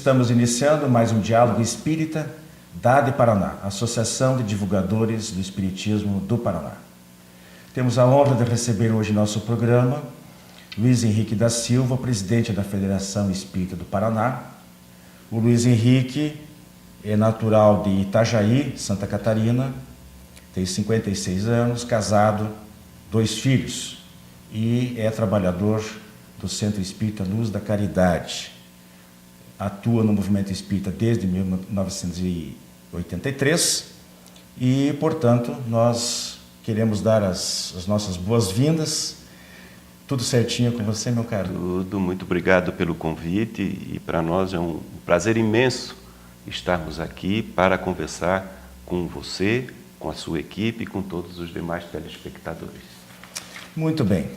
estamos iniciando mais um Diálogo Espírita da ADE Paraná, Associação de Divulgadores do Espiritismo do Paraná. Temos a honra de receber hoje em nosso programa Luiz Henrique da Silva, presidente da Federação Espírita do Paraná. O Luiz Henrique é natural de Itajaí, Santa Catarina, tem 56 anos, casado, 2 filhos e é trabalhador do Centro Espírita Luz da Caridade. Atua no movimento espírita desde 1983 e, portanto, nós queremos dar as nossas boas-vindas. Tudo certinho com você, meu caro? Tudo, muito obrigado pelo convite e para nós é um prazer imenso estarmos aqui para conversar com você, com a sua equipe e com todos os demais telespectadores. Muito bem.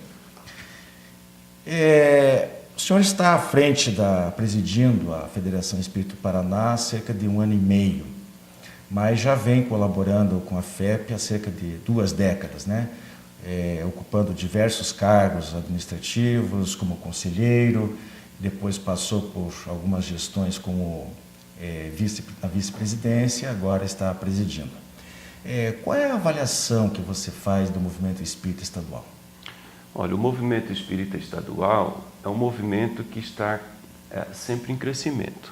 O senhor está à frente presidindo a Federação Espírita do Paraná há cerca de 1 ano e meio, mas já vem colaborando com a FEP há cerca de 2 décadas, né? Ocupando diversos cargos administrativos, como conselheiro, depois passou por algumas gestões como na vice-presidência, agora está presidindo. Qual é a avaliação que você faz do movimento espírita estadual? Olha, o movimento espírita estadual é um movimento que está sempre em crescimento.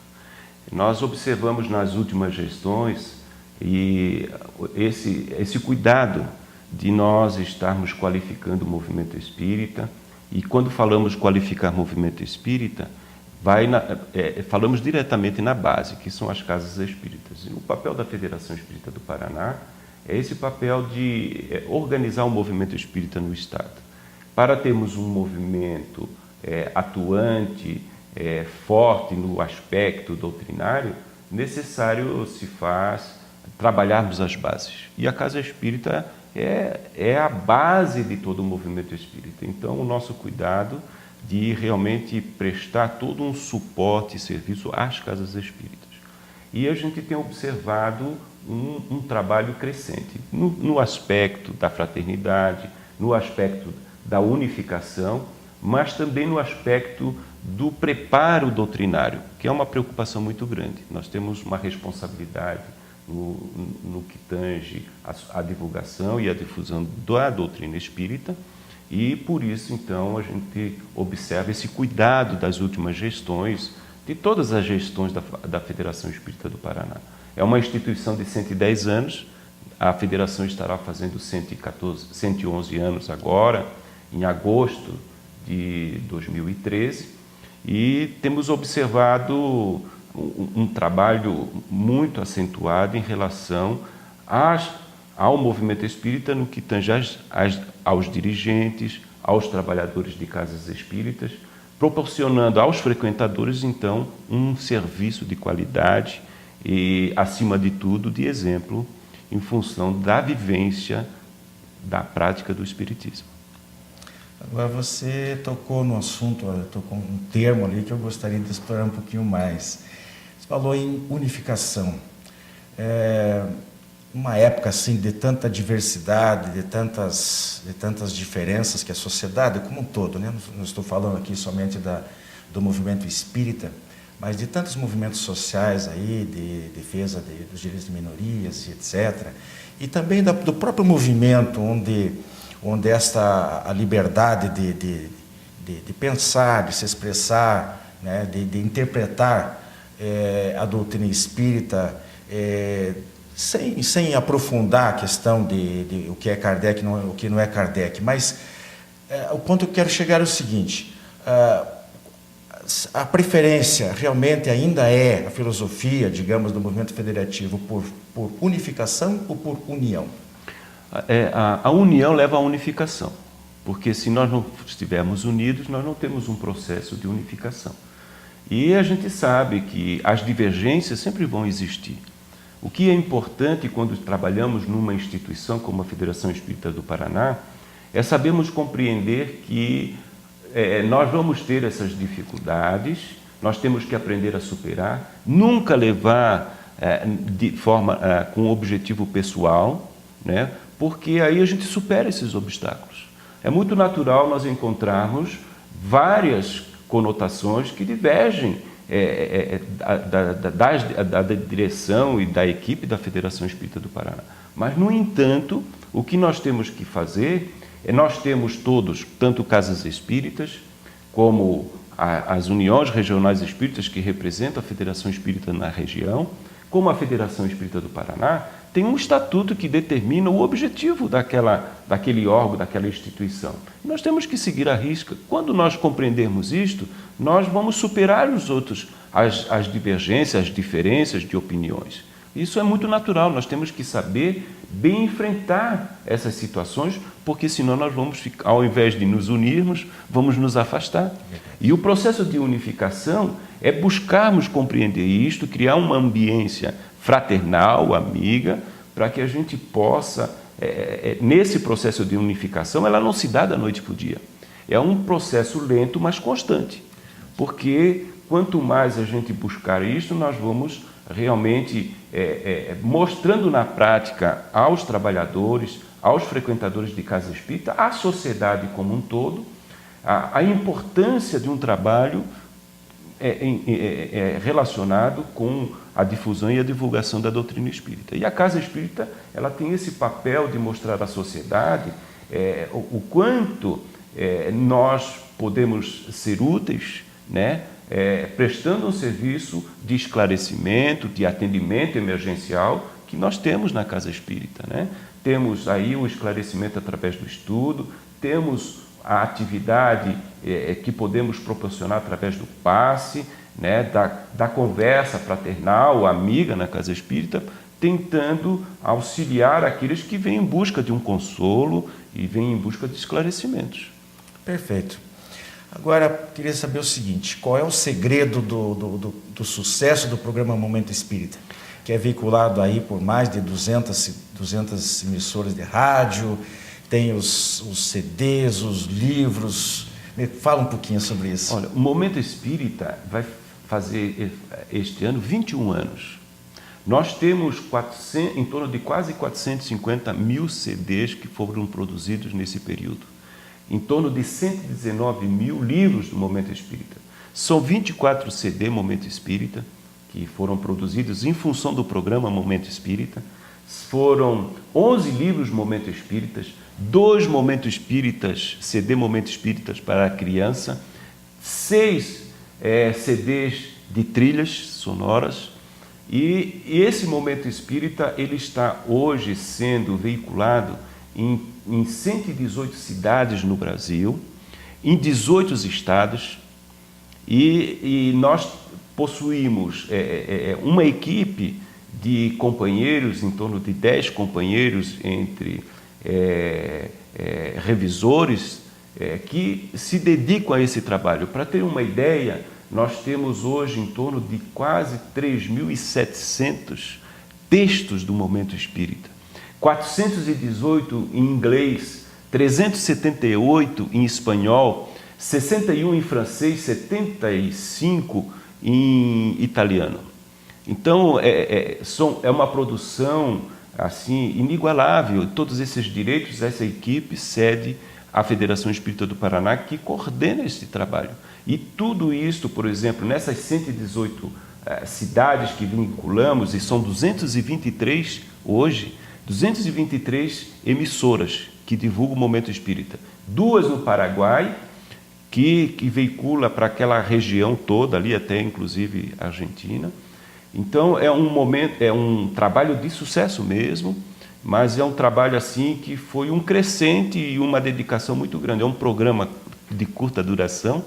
Nós observamos nas últimas gestões e esse cuidado de nós estarmos qualificando o movimento espírita, e quando falamos qualificar movimento espírita, falamos diretamente na base, que são as casas espíritas. E o papel da Federação Espírita do Paraná é esse papel de organizar o movimento espírita no Estado. Para termos um movimento atuante, forte no aspecto doutrinário, necessário se faz trabalharmos as bases. E a Casa Espírita é a base de todo o movimento espírita. Então, o nosso cuidado de realmente prestar todo um suporte e serviço às casas espíritas. E a gente tem observado um trabalho crescente no aspecto da fraternidade, no aspecto da unificação, mas também no aspecto do preparo doutrinário, que é uma preocupação muito grande. Nós temos uma responsabilidade no que tange a divulgação e a difusão da doutrina espírita, e por isso, então, a gente observa esse cuidado das últimas gestões, de todas as gestões da Federação Espírita do Paraná. É uma instituição de 110 anos, a Federação estará fazendo 111 anos agora, em agosto de 2013, e temos observado um trabalho muito acentuado em relação ao movimento espírita no que tange aos dirigentes, aos trabalhadores de casas espíritas, proporcionando aos frequentadores, então, um serviço de qualidade e, acima de tudo, de exemplo, em função da vivência da prática do espiritismo. Agora, você tocou no assunto, tocou um termo ali que eu gostaria de explorar um pouquinho mais. Você falou em unificação. Uma época assim de tanta diversidade, de tantas diferenças que a sociedade como um todo, né? Não estou falando aqui somente do movimento espírita, mas de tantos movimentos sociais aí, de defesa dos direitos de minorias e etc. E também do próprio movimento onde a liberdade de pensar, de se expressar, né, de interpretar a doutrina espírita, sem aprofundar a questão de o que é Kardec, o que não é Kardec, mas o ponto que eu quero chegar é o seguinte: a preferência realmente ainda é a filosofia, digamos, do movimento federativo por unificação ou por união? A união leva à unificação, porque se nós não estivermos unidos, nós não temos um processo de unificação. E a gente sabe que as divergências sempre vão existir. O que é importante quando trabalhamos numa instituição como a Federação Espírita do Paraná é sabermos compreender que nós vamos ter essas dificuldades, nós temos que aprender a superar, nunca levar de forma com objetivo pessoal, né? Porque aí a gente supera esses obstáculos. É muito natural nós encontrarmos várias conotações que divergem da direção e da equipe da Federação Espírita do Paraná. Mas, no entanto, o que nós temos que fazer nós temos todos, tanto casas espíritas, como as uniões regionais espíritas que representam a Federação Espírita na região, como a Federação Espírita do Paraná, tem um estatuto que determina o objetivo daquele órgão, daquela instituição. Nós temos que seguir à risca. Quando nós compreendermos isto, nós vamos superar as divergências, as diferenças de opiniões. Isso é muito natural, nós temos que saber bem enfrentar essas situações, porque senão nós vamos ficar, ao invés de nos unirmos, vamos nos afastar. E o processo de unificação é buscarmos compreender isto, criar uma ambiência fraternal, amiga, para que a gente possa, nesse processo de unificação, ela não se dá da noite para o dia. É um processo lento, mas constante, porque quanto mais a gente buscar isto, nós vamos realmente mostrando na prática aos trabalhadores, aos frequentadores de casa espírita, à sociedade como um todo, a importância de um trabalho relacionado com a difusão e a divulgação da doutrina espírita. E a casa espírita, ela tem esse papel de mostrar à sociedade o quanto nós podemos ser úteis, né? Prestando um serviço de esclarecimento, de atendimento emergencial que nós temos na casa espírita, né? Temos aí o esclarecimento através do estudo, temos a atividade que podemos proporcionar através do passe, né? da conversa fraternal, amiga na casa espírita, tentando auxiliar aqueles que vêm em busca de um consolo e vêm em busca de esclarecimentos. Perfeito. Agora, queria saber o seguinte, qual é o segredo do sucesso do programa Momento Espírita, que é veiculado aí por mais de 200 emissoras de rádio, tem os CDs, os livros. Me fala um pouquinho sobre isso. Olha, o Momento Espírita vai fazer este ano 21 anos. Nós temos em torno de quase 450 mil CDs que foram produzidos nesse período. Em torno de 119 mil livros do Momento Espírita. São 24 CD Momento Espírita, que foram produzidos em função do programa Momento Espírita. Foram 11 livros Momento Espíritas, 2 Momento Espíritas, CD Momento Espíritas para a criança, 6 CDs de trilhas sonoras. E esse Momento Espírita ele está hoje sendo veiculado em 118 cidades no Brasil, em 18 estados, e nós possuímos uma equipe de companheiros, em torno de 10 companheiros, entre revisores, que se dedicam a esse trabalho. Para ter uma ideia, nós temos hoje em torno de quase 3.700 textos do Momento Espírita. 418 em inglês, 378 em espanhol, 61 em francês, 75 em italiano. Então, é uma produção assim inigualável. Todos esses direitos, essa equipe cede à Federação Espírita do Paraná, que coordena esse trabalho. E tudo isto, por exemplo, nessas 118 cidades que vinculamos, e são 223 hoje, 223 emissoras que divulgam o Momento Espírita. 2 no Paraguai, que veicula para aquela região toda, ali até inclusive a Argentina. Então é um trabalho de sucesso mesmo, mas é um trabalho assim que foi um crescente e uma dedicação muito grande. É um programa de curta duração,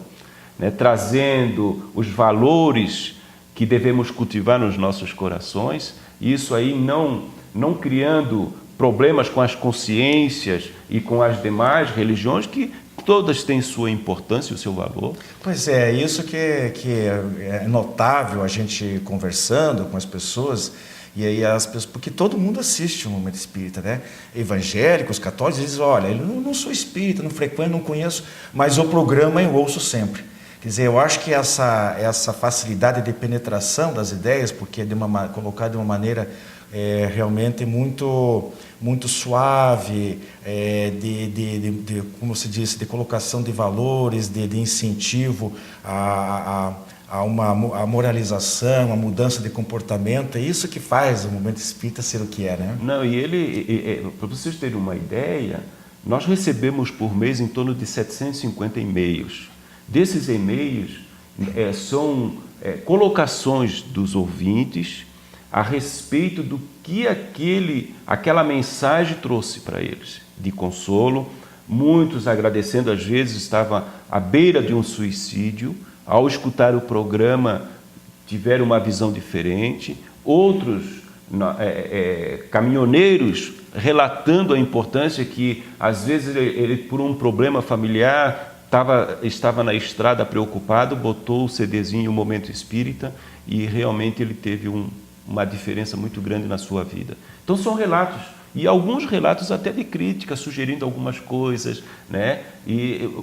né, trazendo os valores que devemos cultivar nos nossos corações, e isso aí não criando problemas com as consciências e com as demais religiões, que todas têm sua importância e o seu valor. Pois é, isso que é notável a gente conversando com as pessoas, e aí as pessoas, porque todo mundo assiste o Momento Espírita, né? Evangélicos, católicos, eles dizem, olha, eu não sou espírita, não frequento, não conheço, mas o programa eu ouço sempre. Quer dizer, eu acho que essa facilidade de penetração das ideias, porque é colocado de uma maneira realmente muito suave, como se diz, de colocação de valores, de incentivo a a moralização, a mudança de comportamento. É isso que faz o movimento espírita ser o que é, né? Não, para vocês terem uma ideia, nós recebemos por mês em torno de 750 e-mails. Desses e-mails são colocações dos ouvintes a respeito do que aquela mensagem trouxe para eles, de consolo. Muitos agradecendo, às vezes estavam à beira de um suicídio, ao escutar o programa tiveram uma visão diferente. Outros caminhoneiros relatando a importância que, às vezes, ele por um problema familiar, estava na estrada preocupado, botou o CDzinho O Momento Espírita e realmente ele teve uma diferença muito grande na sua vida. Então são relatos, e alguns relatos até de crítica, sugerindo algumas coisas, né?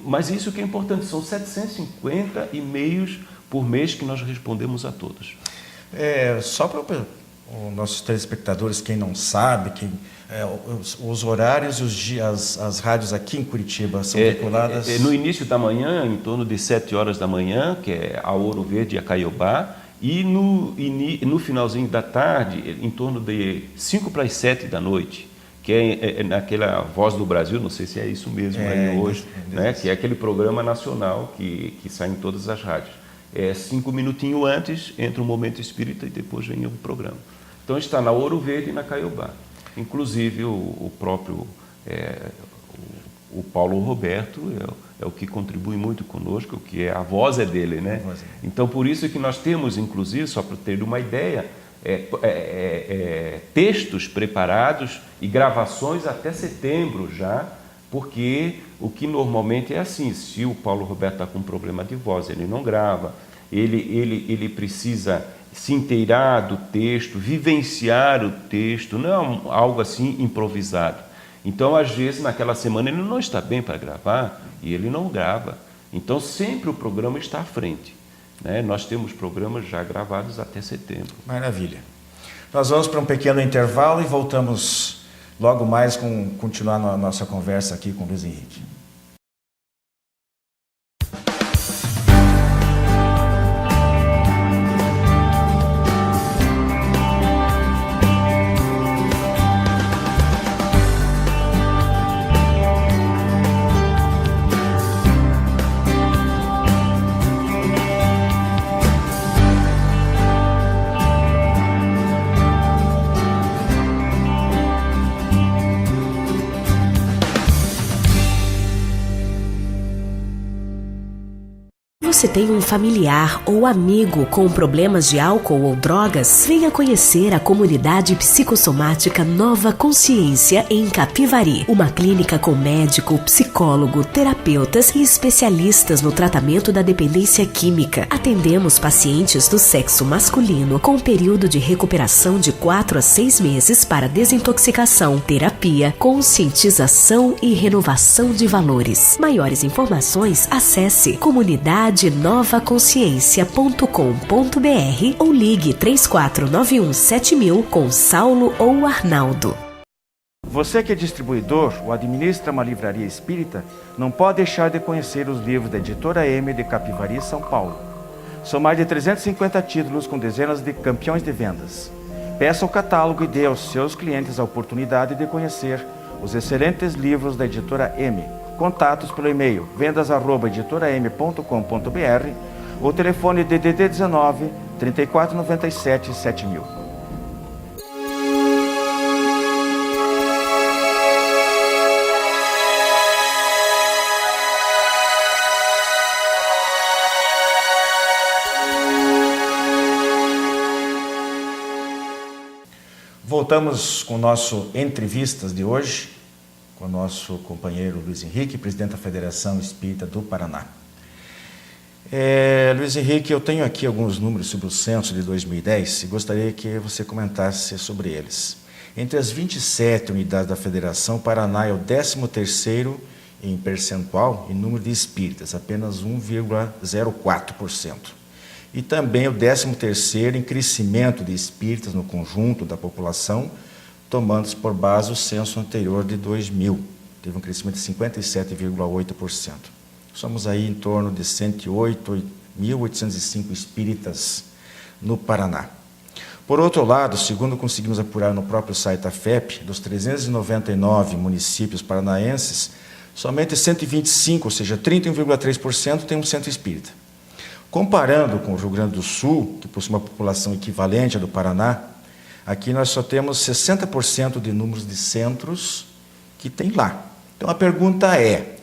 Mas isso que é importante, são 750 e-mails por mês que nós respondemos a todos. Só para os nossos telespectadores, quem não sabe, os horários e as rádios aqui em Curitiba são veiculadas... No início da manhã, em torno de 7 horas da manhã, que é a Ouro Verde e a Caiobá, e no finalzinho da tarde, em torno de 5 para as 7 da noite, que é naquela Voz do Brasil, não sei se é isso mesmo aí hoje, né? Que é aquele programa nacional que sai em todas as rádios. 5 minutinhos antes entra o Momento Espírita e depois vem o programa. Então está na Ouro Verde e na Caiobá. Inclusive o próprio o Paulo Roberto é o que contribui muito conosco, que a voz é dele, né? Então por isso que nós temos, inclusive, só para ter uma ideia, textos preparados e gravações até setembro já, porque o que normalmente é assim, se o Paulo Roberto está com um problema de voz, ele não grava, ele precisa se inteirar do texto, vivenciar o texto, não é algo assim improvisado. Então, às vezes, naquela semana ele não está bem para gravar e ele não grava. Então, sempre o programa está à frente, né? Nós temos programas já gravados até setembro. Maravilha. Nós vamos para um pequeno intervalo e voltamos logo mais continuar a nossa conversa aqui com o Luiz Henrique. Você tem um familiar ou amigo com problemas de álcool ou drogas? Venha conhecer a comunidade psicossomática Nova Consciência em Capivari. Uma clínica com médico, psicólogo, terapeutas e especialistas no tratamento da dependência química. Atendemos pacientes do sexo masculino com período de recuperação de 4 a 6 meses para desintoxicação, terapia, conscientização e renovação de valores. Maiores informações, acesse comunidadenovaconsciência.com.br ou ligue 34917000 com Saulo ou Arnaldo. Você que é distribuidor ou administra uma livraria espírita, não pode deixar de conhecer os livros da Editora M de Capivari, São Paulo. São mais de 350 títulos com dezenas de campeões de vendas. Peça o catálogo e dê aos seus clientes a oportunidade de conhecer os excelentes livros da Editora M. Contatos pelo e-mail vendas@editoram.com.br ou telefone DDD 19 3497 7000. Voltamos com o nosso Entrevistas de hoje, com o nosso companheiro Luiz Henrique, presidente da Federação Espírita do Paraná. Luiz Henrique, eu tenho aqui alguns números sobre o censo de 2010 e gostaria que você comentasse sobre eles. Entre as 27 unidades da Federação, o Paraná é o 13º em percentual em número de espíritas, apenas 1,04%. E também o 13º em crescimento de espíritas no conjunto da população, tomando-se por base o censo anterior de 2000. Teve um crescimento de 57,8%. Somos aí em torno de 108 1.805 espíritas no Paraná. Por outro lado, segundo conseguimos apurar no próprio site da FEP, dos 399 municípios paranaenses, somente 125, ou seja, 31,3%, tem um centro espírita. Comparando com o Rio Grande do Sul, que possui uma população equivalente à do Paraná, aqui nós só temos 60% de números de centros que tem lá. Então a pergunta é,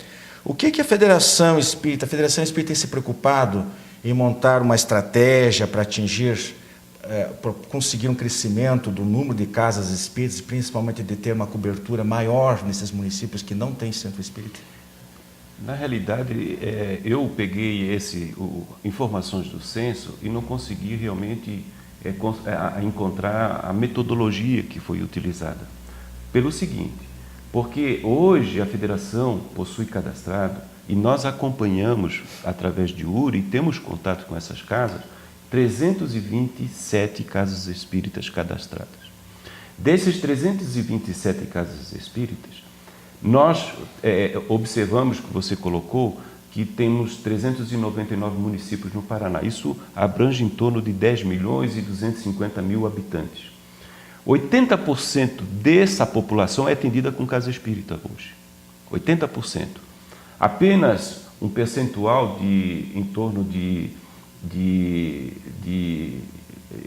o que a Federação Espírita tem se preocupado em montar uma estratégia para conseguir um crescimento do número de casas espíritas, principalmente de ter uma cobertura maior nesses municípios que não têm centro espírita? Na realidade, eu peguei informações do censo e não consegui realmente encontrar a metodologia que foi utilizada. Pelo seguinte, porque hoje a federação possui cadastrado, e nós acompanhamos através de URI, e temos contato com essas casas, 327 casas espíritas cadastradas. Desses 327 casas espíritas, nós observamos, que você colocou, que temos 399 municípios no Paraná. Isso abrange em torno de 10 milhões e 250 mil habitantes. 80% dessa população é atendida com casa espírita hoje. 80%. Apenas um percentual em torno de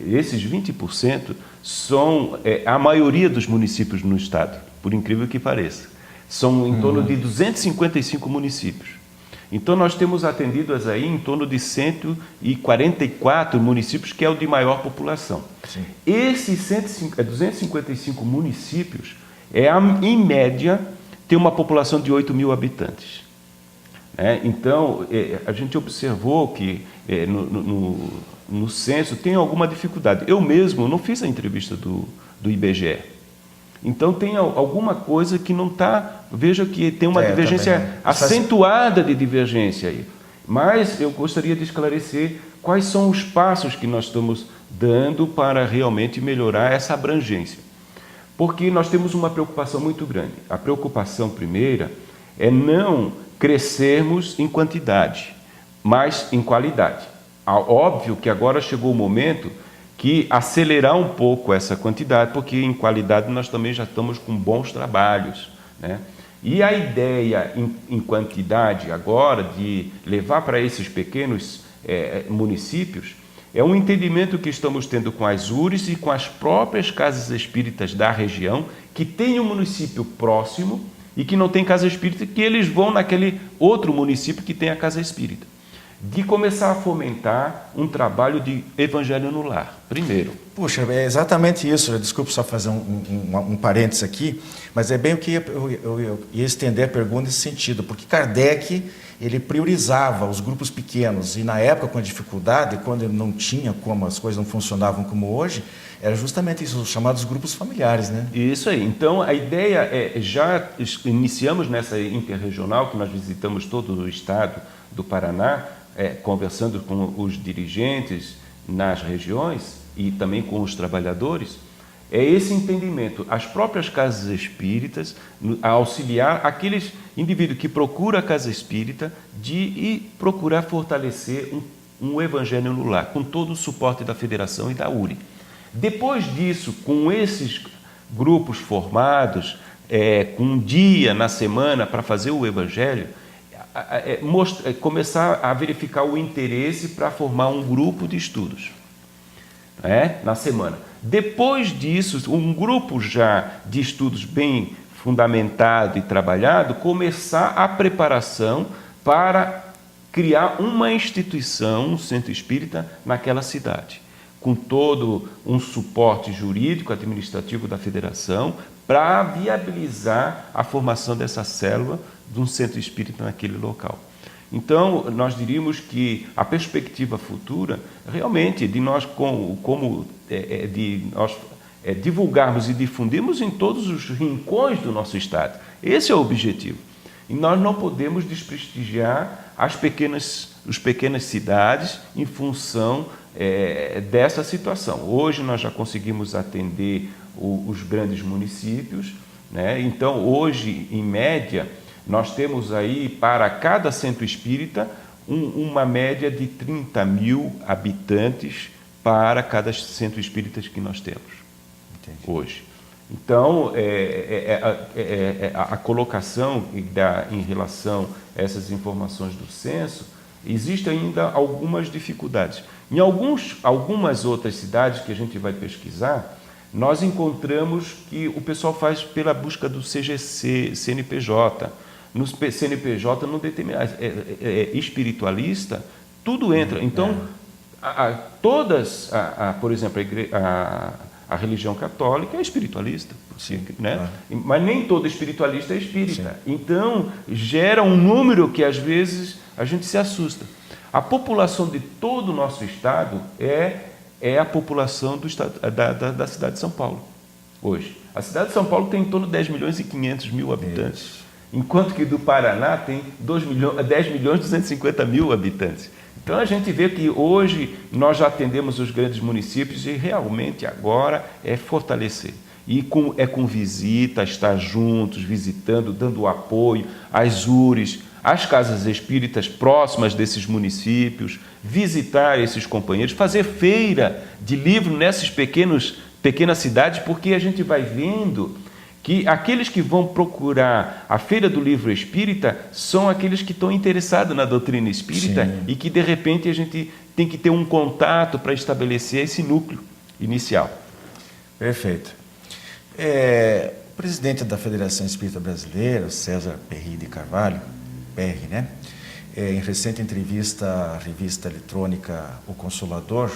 esses 20% são a maioria dos municípios no estado, por incrível que pareça. São em torno de 255 municípios. Então, nós temos atendidos aí em torno de 144 municípios, que é o de maior população. Sim. Esses 255 municípios, em média, tem uma população de 8 mil habitantes. Então, a gente observou que no censo tem alguma dificuldade. Eu mesmo não fiz a entrevista do IBGE. Então, tem alguma coisa que não está... Veja que tem uma divergência acentuada de divergência aí. Mas eu gostaria de esclarecer quais são os passos que nós estamos dando para realmente melhorar essa abrangência. Porque nós temos uma preocupação muito grande. A preocupação primeira é não crescermos em quantidade, mas em qualidade. Óbvio que agora chegou o momento que acelerar um pouco essa quantidade, porque em qualidade nós também já estamos com bons trabalhos, né? E a ideia em quantidade agora de levar para esses pequenos municípios é um entendimento que estamos tendo com as URIs e com as próprias casas espíritas da região, que tem um município próximo e que não tem casa espírita, que eles vão naquele outro município que tem a casa espírita. De começar a fomentar um trabalho de evangelho no lar, primeiro. Puxa, é exatamente isso. Desculpe só fazer um parênteses aqui, mas é bem o que eu ia estender a pergunta nesse sentido, porque Kardec, ele priorizava os grupos pequenos, e na época, com a dificuldade, quando ele não tinha como, as coisas não funcionavam como hoje, era justamente isso, os chamados grupos familiares, né? Isso aí. Então, a ideia já iniciamos nessa interregional, que nós visitamos todo o estado do Paraná, conversando com os dirigentes nas regiões e também com os trabalhadores, é esse entendimento. As próprias casas espíritas a auxiliar aqueles indivíduos que procuram a casa espírita de procurar fortalecer um evangelho no lar, com todo o suporte da Federação e da URI. Depois disso, com esses grupos formados, com um dia na semana para fazer o evangelho, começar a verificar o interesse para formar um grupo de estudos na semana. Depois disso, um grupo já de estudos bem fundamentado e trabalhado, começar a preparação para criar uma instituição, um centro espírita naquela cidade, com todo um suporte jurídico, administrativo da federação, para viabilizar a formação dessa célula de um centro espírita naquele local. Então, nós diríamos que a perspectiva futura, realmente, de nós, divulgarmos e difundirmos em todos os rincões do nosso estado. Esse é o objetivo. E nós não podemos desprestigiar as pequenas cidades em função dessa situação. Hoje nós já conseguimos atender os grandes municípios, né? Então, hoje, em média, nós temos aí, para cada centro espírita, uma média de 30 mil habitantes para cada centro espírita que nós temos. Entendi. Hoje. Então, a colocação em relação a essas informações do censo, existe ainda algumas dificuldades. Em algumas outras cidades que a gente vai pesquisar, nós encontramos que o pessoal faz pela busca do CGC, CNPJ. No CNPJ, não determina, espiritualista, tudo entra. Então, por exemplo, a religião católica é espiritualista, né? Mas nem todo espiritualista é espírita. Sim. Então, gera um número que, às vezes, a gente se assusta. A população de todo o nosso estado é a população do estado, da cidade de São Paulo, hoje. A cidade de São Paulo tem em torno de 10 milhões e 500 mil habitantes, enquanto que do Paraná tem 10 milhões e 250 mil habitantes. Então, a gente vê que hoje nós já atendemos os grandes municípios e realmente agora é fortalecer. E com visita, estar juntos, visitando, dando apoio às URES, às casas espíritas próximas desses municípios, visitar esses companheiros, fazer feira de livro nessas pequenas cidades, porque a gente vai vendo que aqueles que vão procurar a Feira do Livro Espírita são aqueles que estão interessados na doutrina espírita. Sim. E que, de repente, a gente tem que ter um contato para estabelecer esse núcleo inicial. Perfeito. O presidente da Federação Espírita Brasileira, César Perry de Carvalho, Perry, né? Em recente entrevista à revista eletrônica O Consolador,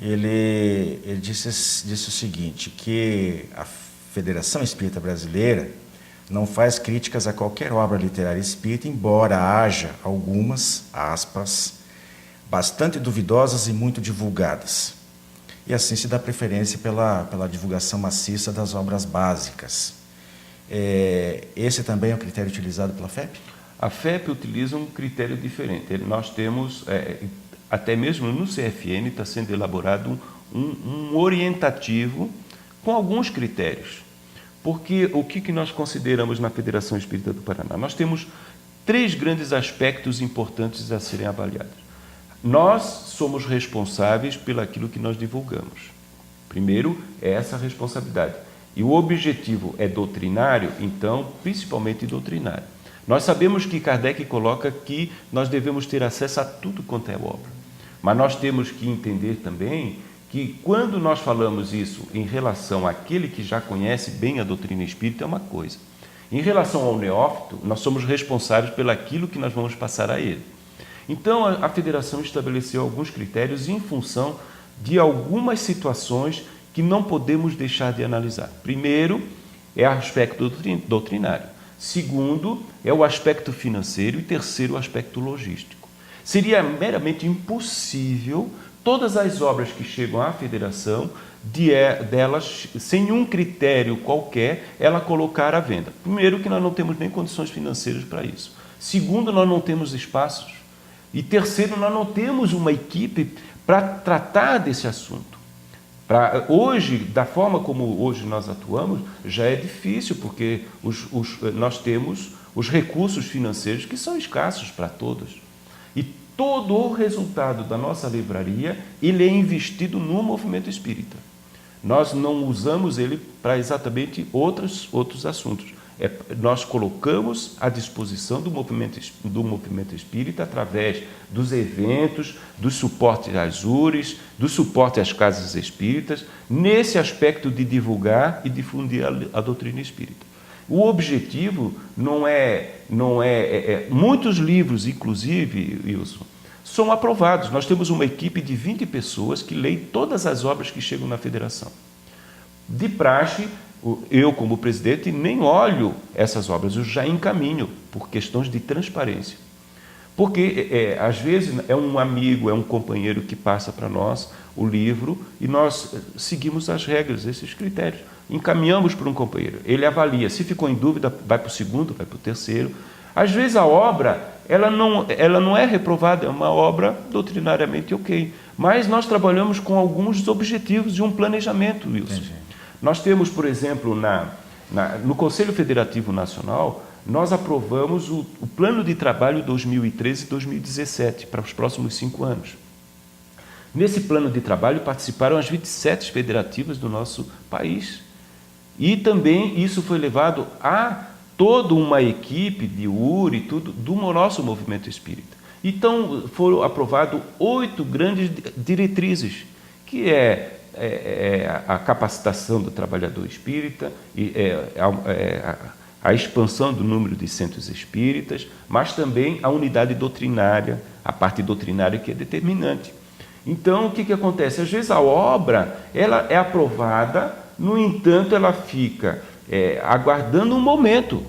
ele disse o seguinte, que a Federação Espírita Brasileira não faz críticas a qualquer obra literária espírita, embora haja algumas, aspas, bastante duvidosas e muito divulgadas. E assim se dá preferência pela divulgação maciça das obras básicas. Esse também é o critério utilizado pela FEP? A FEP utiliza um critério diferente. Nós temos, até mesmo no CFN, está sendo elaborado um orientativo com alguns critérios. Porque o que nós consideramos na Federação Espírita do Paraná? Nós temos 3 grandes aspectos importantes a serem avaliados. Nós somos responsáveis pelo aquilo que nós divulgamos. Primeiro, é essa responsabilidade. E o objetivo é doutrinário, então, principalmente doutrinário. Nós sabemos que Kardec coloca que nós devemos ter acesso a tudo quanto é obra. Mas nós temos que entender também que quando nós falamos isso em relação àquele que já conhece bem a doutrina espírita, é uma coisa. Em relação ao neófito, nós somos responsáveis pelo aquilo que nós vamos passar a ele. Então, a Federação estabeleceu alguns critérios em função de algumas situações que não podemos deixar de analisar. Primeiro, é o aspecto doutrinário. Segundo, é o aspecto financeiro. E terceiro, o aspecto logístico. Seria meramente impossível todas as obras que chegam à Federação, delas, sem um critério qualquer, ela colocar à venda. Primeiro, que nós não temos nem condições financeiras para isso. Segundo, nós não temos espaços. E terceiro, nós não temos uma equipe para tratar desse assunto. Hoje, da forma como hoje nós atuamos, já é difícil, porque nós temos os recursos financeiros que são escassos para todos. E todo o resultado da nossa livraria, ele é investido no movimento espírita. Nós não usamos ele para exatamente outros assuntos. Nós colocamos à disposição do movimento espírita através dos eventos, do suporte às URES, do suporte às casas espíritas, nesse aspecto de divulgar e difundir a doutrina espírita. O objetivo não é muitos livros, inclusive, Wilson, são aprovados. Nós temos uma equipe de 20 pessoas que leem todas as obras que chegam na Federação. De praxe, eu, como presidente, nem olho essas obras, eu já encaminho por questões de transparência. Porque, às vezes, é um amigo, é um companheiro que passa para nós o livro e nós seguimos as regras, esses critérios. Encaminhamos para um companheiro, ele avalia, se ficou em dúvida, vai para o segundo, vai para o terceiro. Às vezes a obra, ela não é reprovada, é uma obra doutrinariamente ok. Mas nós trabalhamos com alguns objetivos e um planejamento, Wilson. Entendi. Nós temos, por exemplo, no Conselho Federativo Nacional, nós aprovamos o plano de trabalho 2013-2017 para os próximos 5 anos. Nesse plano de trabalho participaram as 27 federativas do nosso país. E também isso foi levado a toda uma equipe de URI e tudo do nosso movimento espírita. Então foram aprovados 8 grandes diretrizes, que a capacitação do trabalhador espírita, a expansão do número de centros espíritas, mas também a unidade doutrinária, a parte doutrinária que é determinante. Então, o que acontece? Às vezes a obra ela é aprovada, no entanto, ela fica aguardando um momento,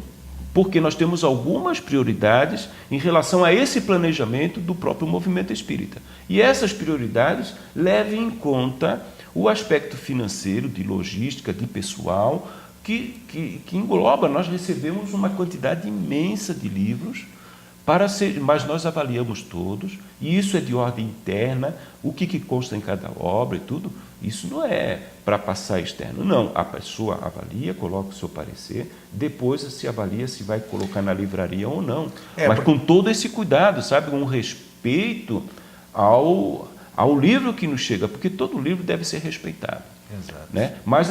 porque nós temos algumas prioridades em relação a esse planejamento do próprio movimento espírita. E essas prioridades levam em conta o aspecto financeiro, de logística, de pessoal, que engloba. Nós recebemos uma quantidade imensa de livros, mas nós avaliamos todos, e isso é de ordem interna, o que consta em cada obra e tudo, isso não é para passar externo, não. A pessoa avalia, coloca o seu parecer, depois se avalia se vai colocar na livraria ou não. Mas com todo esse cuidado, sabe, um respeito ao livro que nos chega, porque todo livro deve ser respeitado. Exato. Né? Mas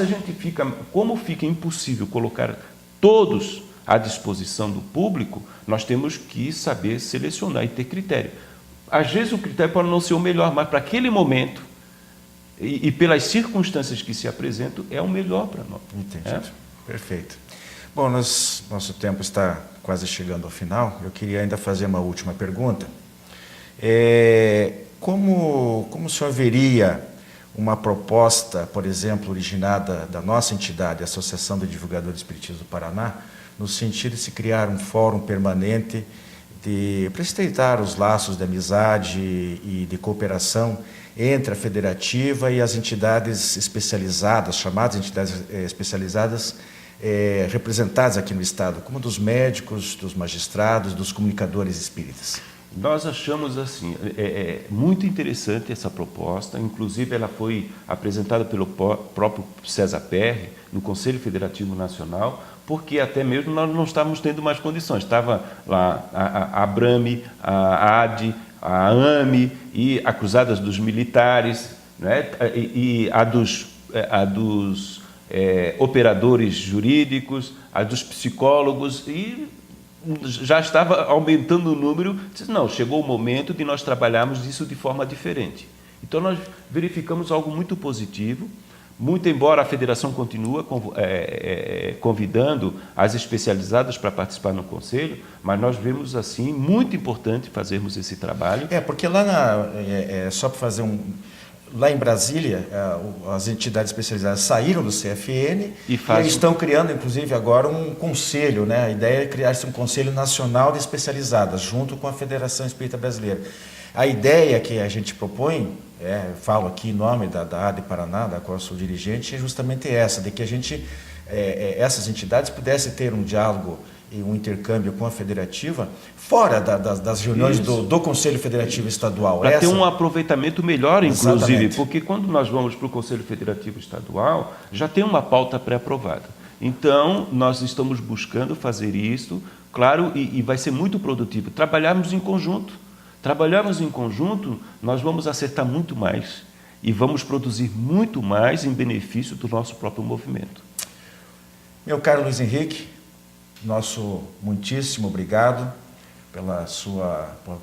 como fica impossível colocar todos à disposição do público, nós temos que saber selecionar e ter critério. Às vezes o critério pode não ser o melhor, mas para aquele momento e pelas circunstâncias que se apresentam, é o melhor para nós. Entendido. Perfeito. Bom, nosso tempo está quase chegando ao final. Eu queria ainda fazer uma última pergunta. Como o senhor veria uma proposta, por exemplo, originada da nossa entidade, a Associação de Divulgadores Espiritistas do Paraná, no sentido de se criar um fórum permanente para estreitar os laços de amizade e de cooperação entre a federativa e as entidades especializadas, chamadas entidades especializadas, representadas aqui no Estado, como dos médicos, dos magistrados, dos comunicadores espíritas? Nós achamos assim, muito interessante essa proposta, inclusive ela foi apresentada pelo próprio César Perry no Conselho Federativo Nacional, porque até mesmo nós não estávamos tendo mais condições. Estava lá a ABRAME, a ADE, a AME e a Cruzadas dos Militares, né? E a dos operadores jurídicos, a dos psicólogos, e já estava aumentando o número. Não, chegou o momento de nós trabalharmos isso de forma diferente. Então nós verificamos algo muito positivo, muito embora a federação continue convidando as especializadas para participar no conselho, mas nós vemos assim muito importante fazermos esse trabalho. Porque lá só para fazer lá em Brasília, as entidades especializadas saíram do CFN e estão criando, inclusive, agora um conselho, né? A ideia é criar-se um Conselho Nacional de Especializadas, junto com a Federação Espírita Brasileira. A ideia que a gente propõe, falo aqui em nome da ADE Paraná, da qual eu sou dirigente, é justamente essa, de que essas entidades pudessem ter um diálogo e um intercâmbio com a federativa fora das reuniões do Conselho Federativo Estadual. Para ter um aproveitamento melhor, inclusive. Exatamente. Porque quando nós vamos para o Conselho Federativo Estadual, já tem uma pauta pré-aprovada. Então, nós estamos buscando fazer isso, claro, e vai ser muito produtivo. Trabalharmos em conjunto, nós vamos acertar muito mais e vamos produzir muito mais em benefício do nosso próprio movimento. Meu caro Luiz Henrique, nosso muitíssimo obrigado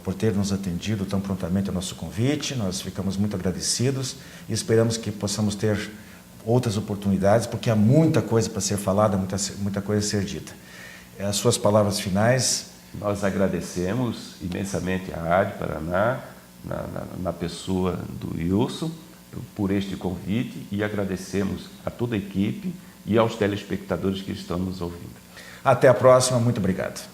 por ter nos atendido tão prontamente ao nosso convite. Nós ficamos muito agradecidos e esperamos que possamos ter outras oportunidades, porque há muita coisa para ser falada, muita coisa a ser dita. As suas palavras finais. Nós agradecemos imensamente a ADE Paraná, na pessoa do Wilson, por este convite, e agradecemos a toda a equipe e aos telespectadores que estão nos ouvindo. Até a próxima, muito obrigado.